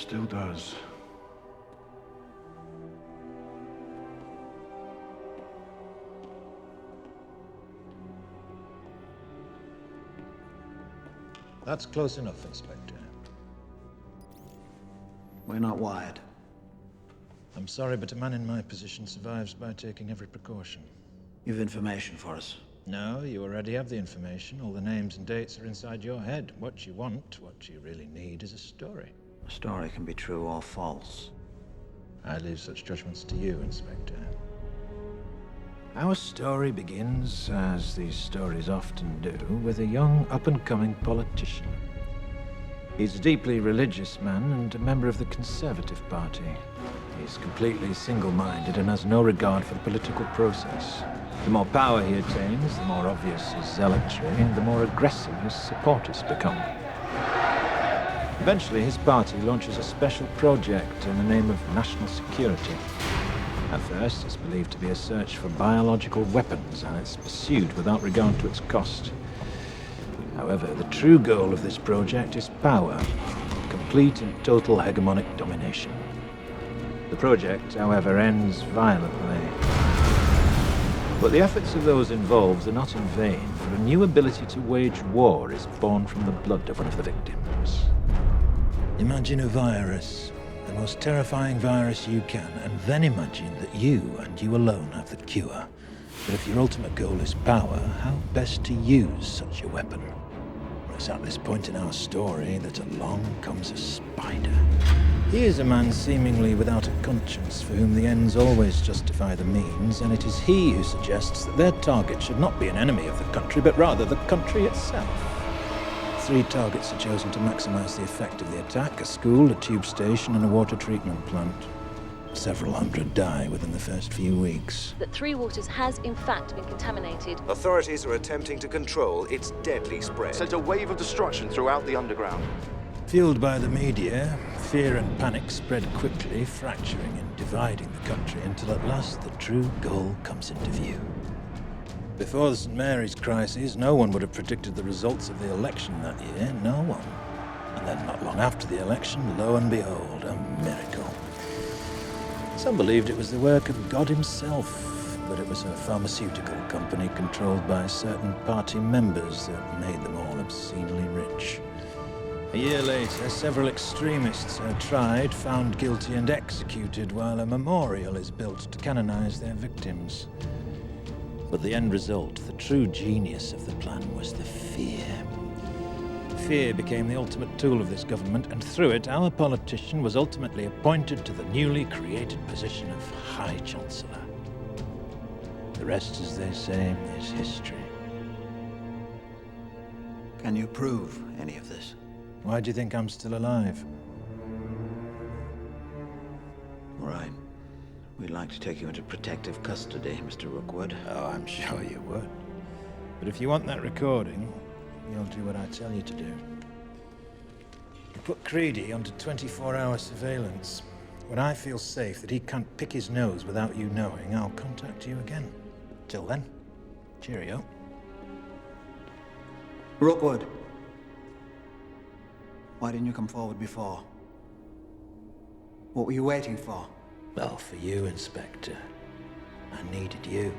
still does. That's close enough, Inspector. We're not wired. I'm sorry, but a man in my position survives by taking every precaution. You've information for us. No, you already have the information. All the names and dates are inside your head. What you want, what you really need, is a story. A story can be true or false. I leave such judgments to you, Inspector. Our story begins, as these stories often do, with a young, up-and-coming politician. He's a deeply religious man and a member of the Conservative Party. He's completely single-minded and has no regard for the political process. The more power he attains, the more obvious his zealotry, and the more aggressive his supporters become. Eventually, his party launches a special project in the name of national security. At first, it's believed to be a search for biological weapons, and it's pursued without regard to its cost. However, the true goal of this project is power, complete and total hegemonic domination. The project, however, ends violently. But the efforts of those involved are not in vain, for a new ability to wage war is born from the blood of one of the victims. Imagine a virus, the most terrifying virus you can, and then imagine that you and you alone have the cure. But if your ultimate goal is power, how best to use such a weapon? It's at this point in our story that along comes a spider. He is a man seemingly without a conscience, for whom the ends always justify the means, and it is he who suggests that their target should not be an enemy of the country, but rather the country itself. 3 targets are chosen to maximize the effect of the attack: a school, a tube station, and a water treatment plant. Several hundred die within the first few weeks. That Three Waters has, in fact, been contaminated. Authorities are attempting to control its deadly spread. Sent a wave of destruction throughout the underground. Fueled by the media, fear and panic spread quickly, fracturing and dividing the country until at last the true goal comes into view. Before the St. Mary's crisis, no one would have predicted the results of the election that year, no one. And then not long after the election, lo and behold, a miracle. Some believed it was the work of God himself, but it was a pharmaceutical company controlled by certain party members that made them all obscenely rich. A year later, several extremists are tried, found guilty, and executed, while a memorial is built to canonize their victims. But the end result, the true genius of the plan, was the fear. Fear became the ultimate tool of this government, and through it, our politician was ultimately appointed to the newly created position of High Chancellor. The rest, as they say, is history. Can you prove any of this? Why do you think I'm still alive? All right. We'd like to take you into protective custody, Mr. Rookwood. Oh, I'm sure you would. But if you want that recording, you'll do what I tell you to do. You put Creedy under 24-hour surveillance. When I feel safe that he can't pick his nose without you knowing, I'll contact you again. Till then, cheerio. Rookwood. Why didn't you come forward before? What were you waiting for? Well, for you, Inspector. I needed you.